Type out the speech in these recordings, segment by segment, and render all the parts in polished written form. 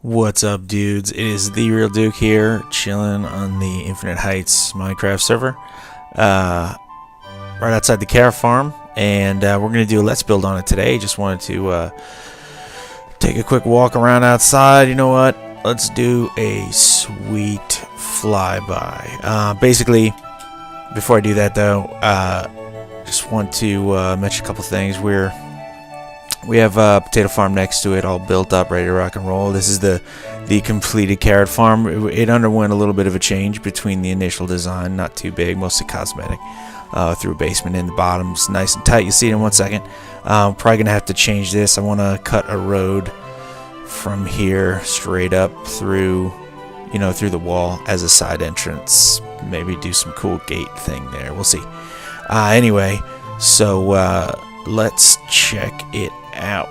What's up, dudes? It is TheeRealDuke here, chilling on the InfiniteHeights Minecraft server, right outside the carrot farm, and we're going to do a let's build on it today. Just wanted to take a quick walk around outside. You know what? Let's do a sweet flyby. Basically, before I do that though, just want to mention a couple things. We have a potato farm next to it, all built up, ready to rock and roll. This is the completed carrot farm. It underwent a little bit of a change between the initial design, not too big, mostly cosmetic, through a basement in the bottom's nice and tight. You'll see it in 1 second. Probably gonna have to change this. I want to cut a road from here straight up through, through the wall as a side entrance. Maybe do some cool gate thing there. We'll see. Anyway, so let's check it out.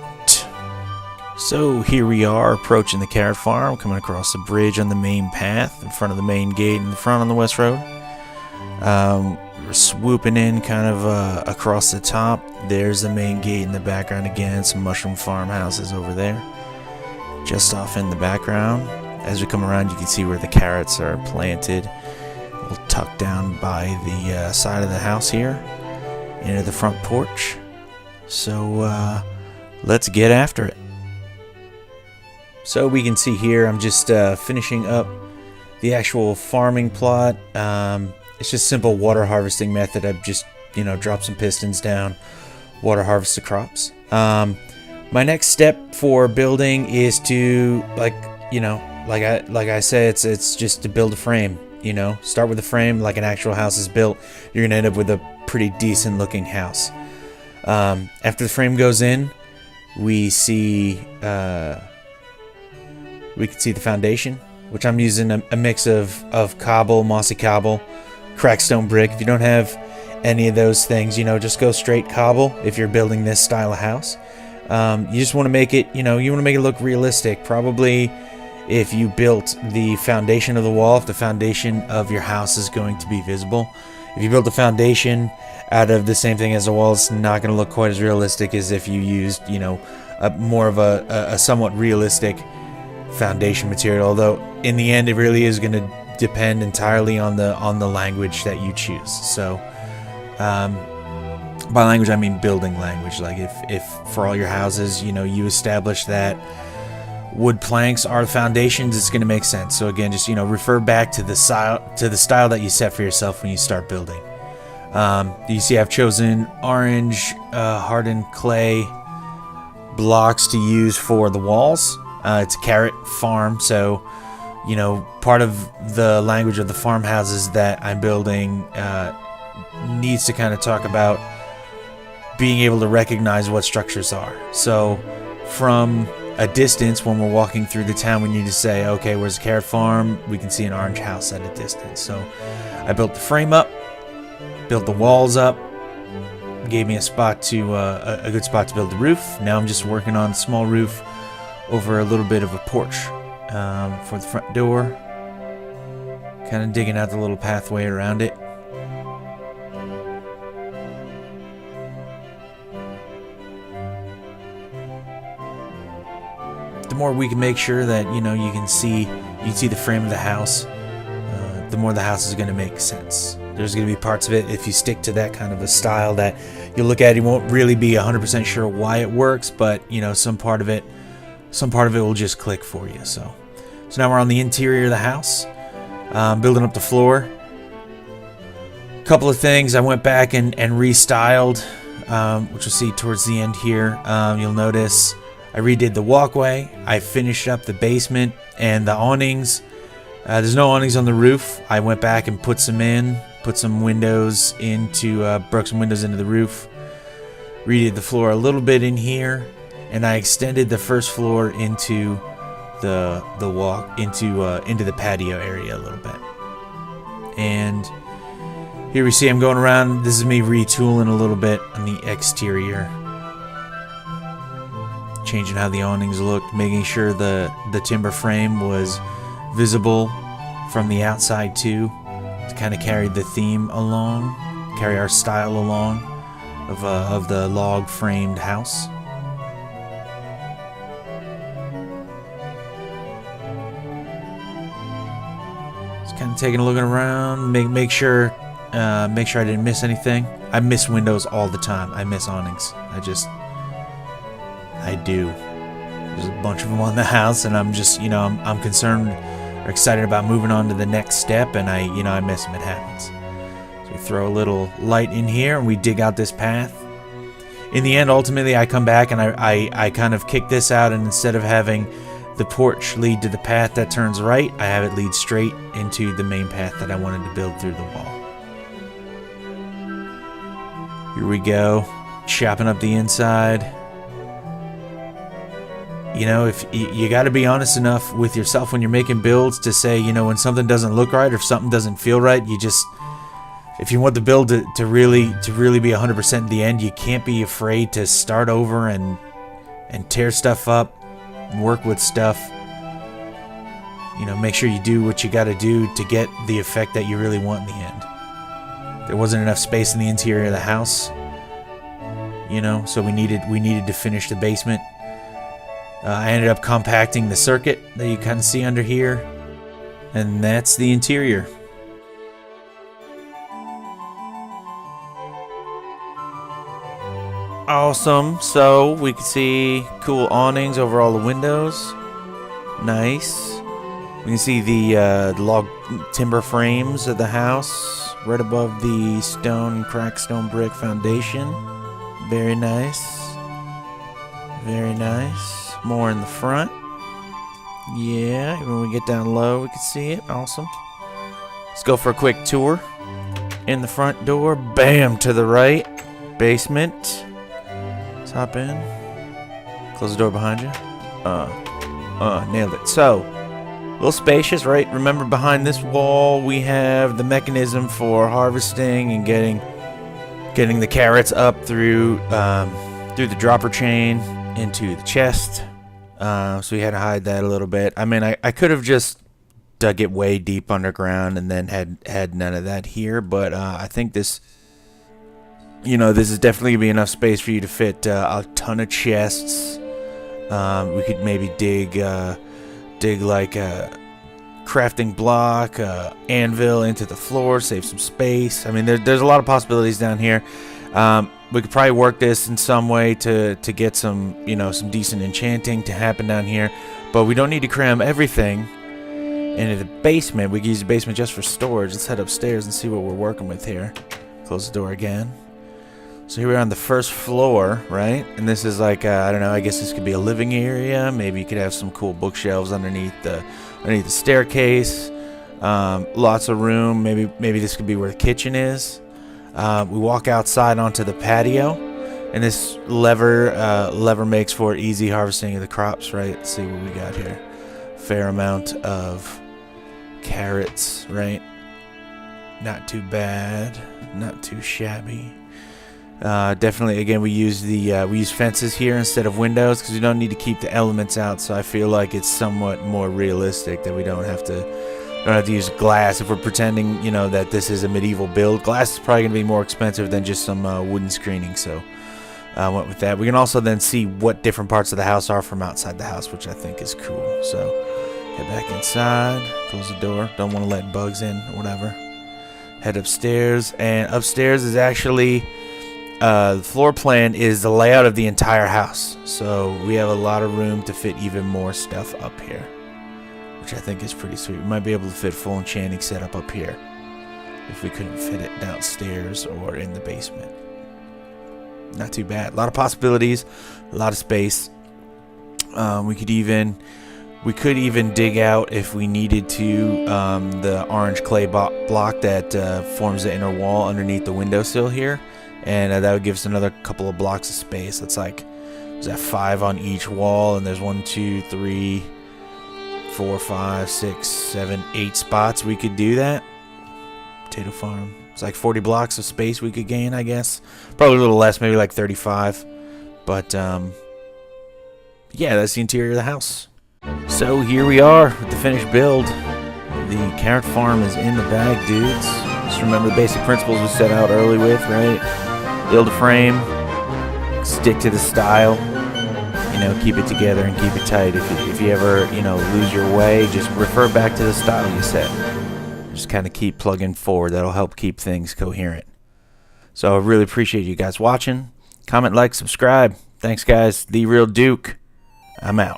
So here we are approaching the carrot farm, coming across the bridge on the main path in front of the main gate in the front on the west road. We're swooping in kind of across the top. There's the main gate in the background again, some mushroom farmhouses over there just off in the background. As we come around, you can see where the carrots are planted. We'll tuck down by the side of the house here into the front porch. So let's get after it. So we can see here I'm just finishing up the actual farming plot. It's just simple water harvesting method. I've just dropped some pistons down, water harvest the crops. My next step for building is to like I said, it's just to build a frame. Start with a frame like an actual house is built. You're gonna end up with a pretty decent looking house. After the frame goes in, we can see the foundation, which I'm using a mix of cobble, mossy cobble, cracked stone brick. If you don't have any of those things, just go straight cobble if you're building this style of house. You just want to make it, you want to make it look realistic. Probably if you built the foundation of the wall, if the foundation of your house is going to be visible. If you built the foundation out of the same thing as the wall, it's not going to look quite as realistic as if you used, more of a somewhat realistic foundation material. Although in the end, it really is going to depend entirely on the language that you choose. So, by language I mean building language. Like if for all your houses, you establish that wood planks are the foundations, it's going to make sense. So again, just refer back to the style that you set for yourself when you start building. You see I've chosen orange hardened clay blocks to use for the walls. It's a carrot farm, so part of the language of the farmhouses that I'm building needs to kind of talk about being able to recognize what structures are. So from a distance, when we're walking through the town, we need to say, okay, where's the carrot farm? We can see an orange house at a distance. So I built the frame up, built the walls up, gave me a spot to a good spot to build the roof. Now I'm just working on a small roof over a little bit of a porch for the front door, kind of digging out the little pathway around it. The more we can make sure that you can see the frame of the house, the more the house is going to make sense. There's going to be parts of it, if you stick to that kind of a style, that you look at it, you won't really be 100% sure why it works, but some part of it will just click for you. So now we're on the interior of the house, building up the floor. A couple of things I went back and restyled, which you'll see towards the end here. You'll notice I redid the walkway. I finished up the basement and the awnings. There's no awnings on the roof. I went back and put some in, broke some windows into the roof. Redid the floor a little bit in here, and I extended the first floor into the the patio area a little bit. And here we see I'm going around. This is me retooling a little bit on the exterior, changing how the awnings looked, making sure the timber frame was visible from the outside too, to kind of carry the theme along, carry our style along of the log framed house. Just kind of taking a look around, make sure I didn't miss anything. I miss windows all the time. I miss awnings. I do. There's a bunch of them on the house, and I'm just, I'm concerned or excited about moving on to the next step, and I miss them. It happens. So we throw a little light in here, and we dig out this path. In the end, ultimately, I come back and I kind of kick this out, and instead of having the porch lead to the path that turns right, I have it lead straight into the main path that I wanted to build through the wall. Here we go, chopping up the inside. If you got to be honest enough with yourself when you're making builds to say, when something doesn't look right or if something doesn't feel right, if you want the build to really be 100% in the end, you can't be afraid to start over and tear stuff up, work with stuff. Make sure you do what you got to do to get the effect that you really want in the end. There wasn't enough space in the interior of the house, so we needed to finish the basement. I ended up compacting the circuit that you kind of see under here, and that's the interior. Awesome. So we can see cool awnings over all the windows. Nice. We can see the log timber frames of the house right above the cracked stone brick foundation. Very nice. Very nice. More in the front. Yeah, when we get down low, we can see it. Awesome. Let's go for a quick tour. In the front door, bam, to the right. Basement. Let's hop in. Close the door behind you. Nailed it. So, a little spacious, right? Remember, behind this wall, we have the mechanism for harvesting and getting the carrots up through the dropper chain into the chest. So we had to hide that a little bit. I mean, I could have just dug it way deep underground and then had none of that here, but I think this is definitely gonna be enough space for you to fit a ton of chests. We could maybe dig like a crafting block, anvil into the floor, save some space. I mean, there's a lot of possibilities down here. We could probably work this in some way to get some decent enchanting to happen down here, but we don't need to cram everything into the basement. We can use the basement just for storage. Let's head upstairs and see what we're working with here. Close the door again. So here we're on the first floor, right? And this is like, I don't know, I guess this could be a living area. Maybe you could have some cool bookshelves underneath the staircase. Lots of room. Maybe this could be where the kitchen is. We walk outside onto the patio, and this lever makes for easy harvesting of the crops, right? Let's see what we got here. Fair amount of carrots, right? Not too bad, not too shabby. Definitely, again, we use fences here instead of windows because we don't need to keep the elements out. So I feel like it's somewhat more realistic that we don't have to use glass if we're pretending, that this is a medieval build. Glass is probably gonna be more expensive than just some wooden screening. So I went with that. We can also then see what different parts of the house are from outside the house, which I think is cool. So head back inside, close the door. Don't want to let bugs in or whatever. Head upstairs, and upstairs is actually. The floor plan is the layout of the entire house, so we have a lot of room to fit even more stuff up here, which I think is pretty sweet. We might be able to fit full enchanting setup up here if we couldn't fit it downstairs or in the basement. Not too bad. A lot of possibilities, a lot of space. We could even dig out, if we needed to, the orange clay block that forms the inner wall underneath the windowsill here. And that would give us another couple of blocks of space. That's like, is that 5 on each wall? And there's 1, 2, 3, 4, 5, 6, 7, 8 spots we could do that. Potato farm. It's like 40 blocks of space we could gain, I guess. Probably a little less, maybe like 35. But yeah, that's the interior of the house. So here we are with the finished build. The carrot farm is in the bag, dudes. Just remember the basic principles we set out early with, right? Build a frame, stick to the style, keep it together and keep it tight. If you ever, lose your way, just refer back to the style you set. Just kind of keep plugging forward. That'll help keep things coherent. So I really appreciate you guys watching. Comment, like, subscribe. Thanks, guys. TheeRealDuke. I'm out.